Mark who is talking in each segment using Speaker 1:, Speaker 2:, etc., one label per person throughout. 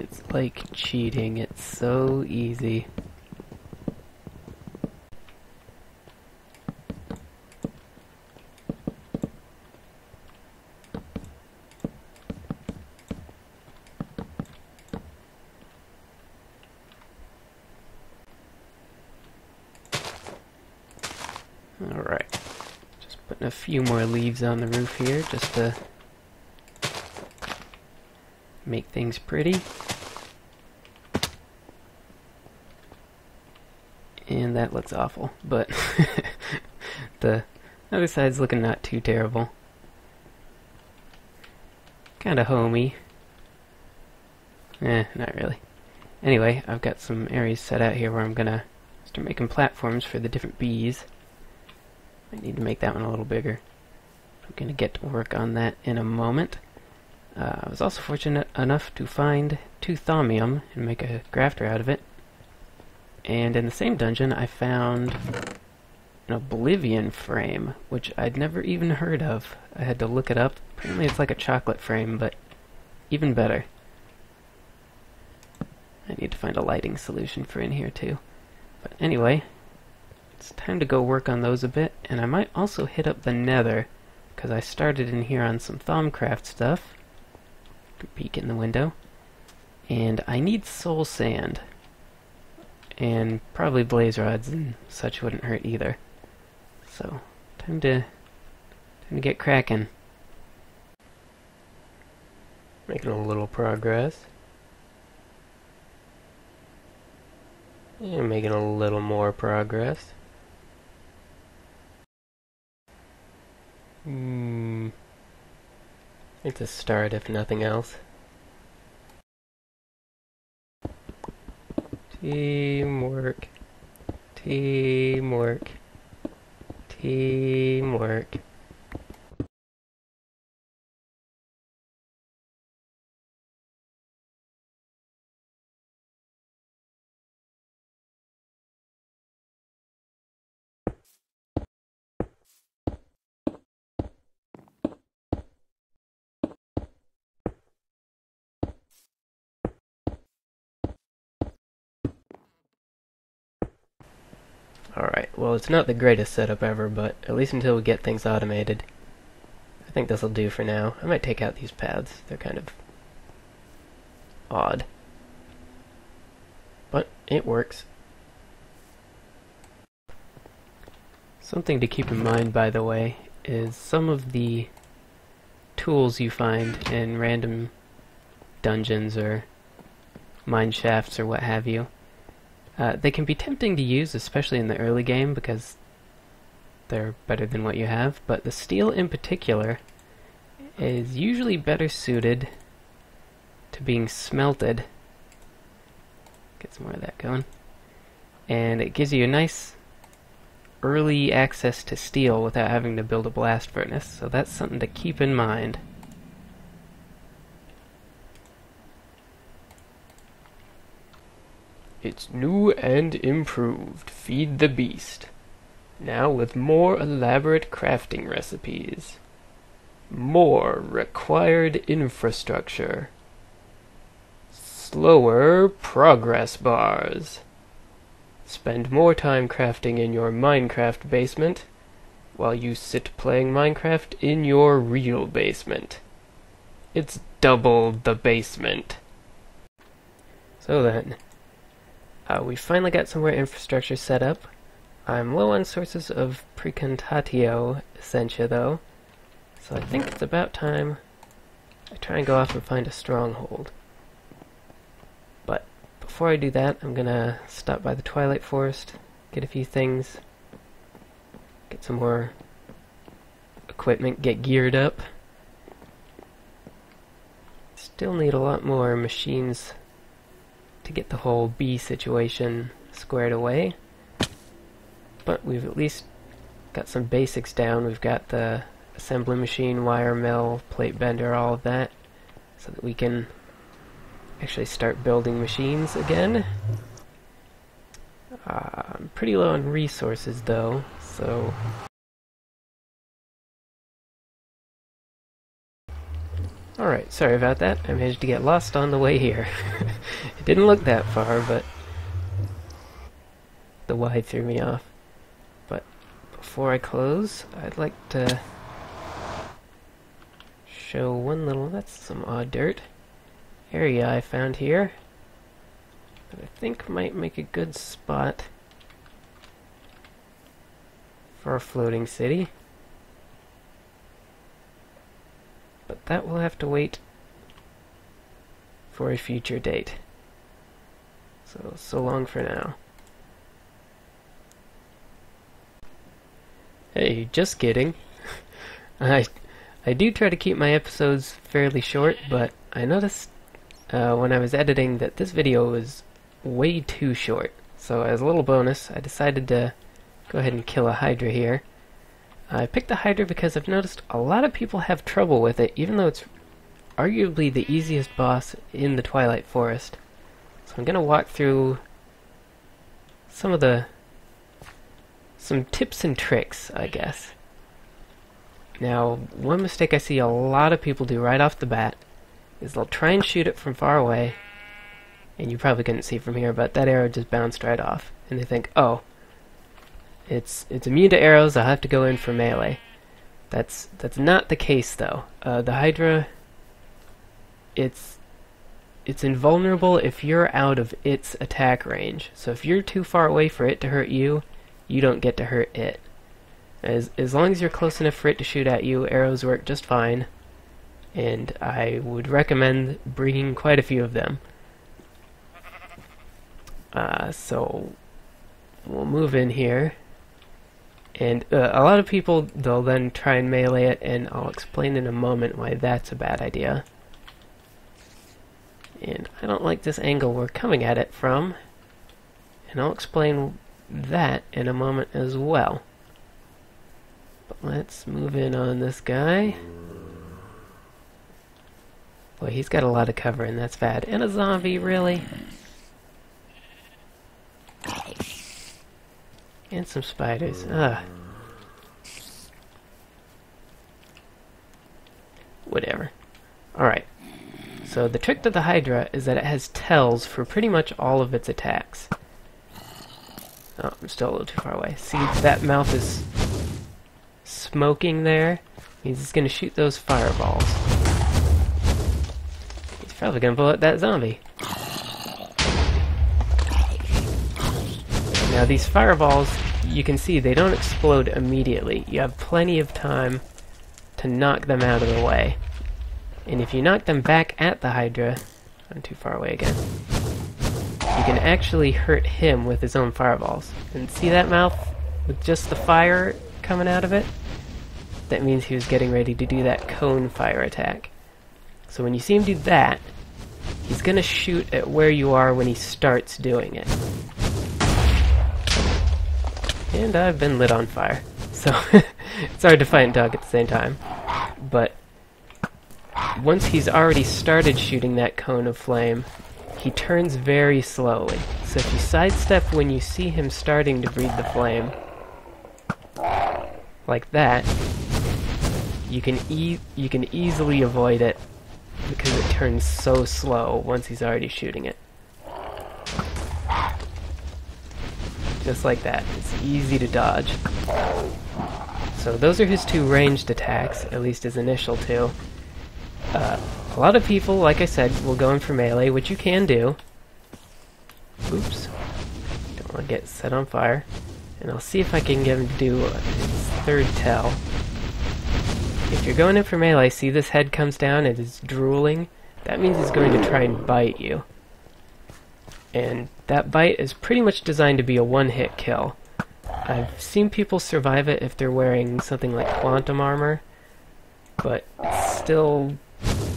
Speaker 1: It's like cheating. It's so easy. Alright. Just putting a few more leaves on the roof here just to make things pretty. And that looks awful, but the other side's looking not too terrible. Kinda homey. Not really. Anyway, I've got some areas set out here where I'm gonna start making platforms for the different bees. I need to make that one a little bigger. I'm gonna get to work on that in a moment. I was also fortunate enough to find 2 thaumium and make a grafter out of it. And in the same dungeon I found an oblivion frame, which I'd never even heard of. I had to look it up. Apparently it's like a chocolate frame, but even better. I need to find a lighting solution for in here too. But anyway, it's time to go work on those a bit, and I might also hit up the nether, because I started in here on some Thaumcraft stuff. Peek in the window. And I need soul sand. And probably blaze rods and such wouldn't hurt either. So, time to get cracking. Making a little progress. And making a little more progress. It's a start if nothing else. Teamwork. Teamwork. Teamwork. Alright, well it's not the greatest setup ever, but at least until we get things automated, I think this'll do for now. I might take out these paths, they're kind of odd. But it works. Something to keep in mind, by the way, is some of the tools you find in random dungeons or mine shafts or what have you. They can be tempting to use, especially in the early game, because they're better than what you have, but the steel in particular is usually better suited to being smelted. Get some more of that going. And it gives you a nice early access to steel without having to build a blast furnace, so that's something to keep in mind. It's new and improved. Feed the beast. Now with more elaborate crafting recipes. More required infrastructure. Slower progress bars. Spend more time crafting in your Minecraft basement, while you sit playing Minecraft in your real basement. It's double the basement. So then, we finally got some more infrastructure set up. I'm low on sources of Precontatio Essentia though, so I think it's about time I try and go off and find a stronghold. But before I do that, I'm gonna stop by the Twilight Forest, get a few things, get some more equipment, get geared up. Still need a lot more machines to get the whole bee situation squared away. But we've at least got some basics down. We've got the assembly machine, wire mill, plate bender, all of that, so that we can actually start building machines again. I'm pretty low on resources though, so Alright, sorry about that. I managed to get lost on the way here. It didn't look that far, but the Y threw me off. But before I close, I'd like to show one little, that's some odd dirt, area I found here that I think might make a good spot for a floating city. But that will have to wait for a future date. So long for now. Hey, just kidding. I do try to keep my episodes fairly short, but I noticed when I was editing that this video was way too short. So as a little bonus, I decided to go ahead and kill a Hydra here. I picked the Hydra because I've noticed a lot of people have trouble with it, even though it's arguably the easiest boss in the Twilight Forest. So I'm going to walk through some tips and tricks, I guess. Now, one mistake I see a lot of people do right off the bat is they'll try and shoot it from far away, and you probably couldn't see from here, but that arrow just bounced right off, and they think, oh, it's immune to arrows, I'll have to go in for melee. That's not the case, though. The Hydra, it's invulnerable if you're out of its attack range. So if you're too far away for it to hurt you, you don't get to hurt it. As long as you're close enough for it to shoot at you, arrows work just fine. And I would recommend bringing quite a few of them. So we'll move in here. And a lot of people, they'll then try and melee it, and I'll explain in a moment why that's a bad idea. And I don't like this angle we're coming at it from, and I'll explain that in a moment as well. But let's move in on this guy. Boy, he's got a lot of cover, and that's bad. And a zombie, really? And some spiders. Whatever. Alright. So the trick to the Hydra is that it has tells for pretty much all of its attacks. Oh, I'm still a little too far away. See, that mouth is smoking there. Means it's going to shoot those fireballs. He's probably going to blow up that zombie. Now these fireballs, you can see they don't explode immediately. You have plenty of time to knock them out of the way. And if you knock them back at the Hydra, I'm too far away again, you can actually hurt him with his own fireballs. And see that mouth with just the fire coming out of it? That means he was getting ready to do that cone fire attack. So when you see him do that, he's going to shoot at where you are when he starts doing it. And I've been lit on fire, so it's hard to fight and talk at the same time. But once he's already started shooting that cone of flame, he turns very slowly. So if you sidestep when you see him starting to breathe the flame, like that, you can easily avoid it because it turns so slow once he's already shooting it. Just like that. It's easy to dodge. So those are his two ranged attacks, at least his initial two. A lot of people, like I said, will go in for melee, which you can do. Oops. Don't want to get set on fire. And I'll see if I can get him to do his third tell. If you're going in for melee, see this head comes down and is drooling? That means he's going to try and bite you. And that bite is pretty much designed to be a one-hit kill. I've seen people survive it if they're wearing something like quantum armor, but still,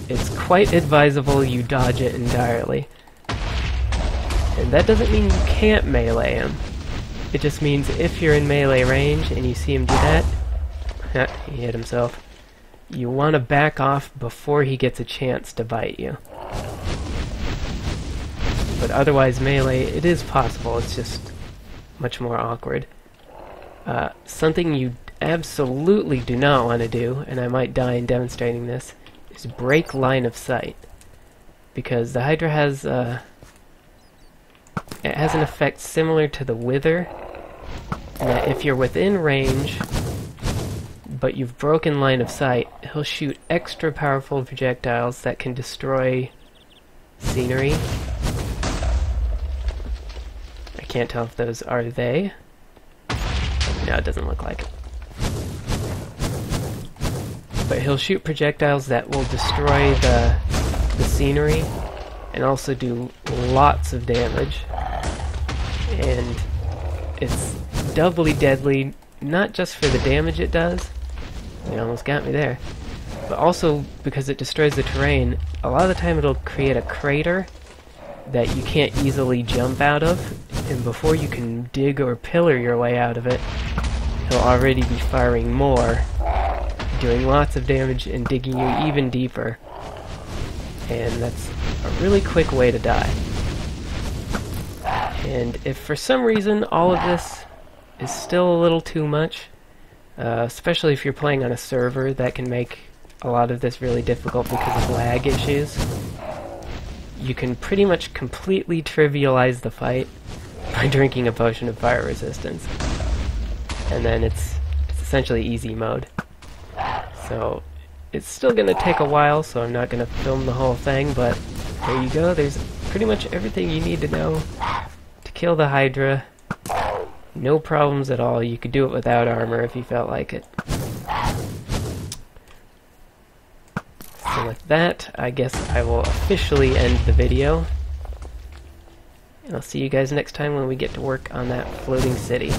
Speaker 1: it's quite advisable you dodge it entirely. And that doesn't mean you can't melee him. It just means if you're in melee range and you see him do that, he hit himself, you want to back off before he gets a chance to bite you. But otherwise melee, it is possible, it's just much more awkward. Something you absolutely do not want to do, and I might die in demonstrating this, is break line of sight. Because the Hydra has it has an effect similar to the Wither, that if you're within range, but you've broken line of sight, he'll shoot extra powerful projectiles that can destroy scenery. I can't tell if those are they. No, it doesn't look like it. But he'll shoot projectiles that will destroy the scenery and also do lots of damage. And it's doubly deadly, not just for the damage it does, you almost got me there, but also because it destroys the terrain. A lot of the time it'll create a crater that you can't easily jump out of, and before you can dig or pillar your way out of it, he'll already be firing more, doing lots of damage and digging you even deeper. And that's a really quick way to die. And if for some reason all of this is still a little too much, especially if you're playing on a server, that can make a lot of this really difficult because of lag issues, you can pretty much completely trivialize the fight by drinking a potion of fire resistance. And then it's essentially easy mode. So it's still going to take a while, so I'm not going to film the whole thing, but there you go. There's pretty much everything you need to know to kill the Hydra. No problems at all. You could do it without armor if you felt like it. So with that, I guess I will officially end the video. And I'll see you guys next time when we get to work on that floating city.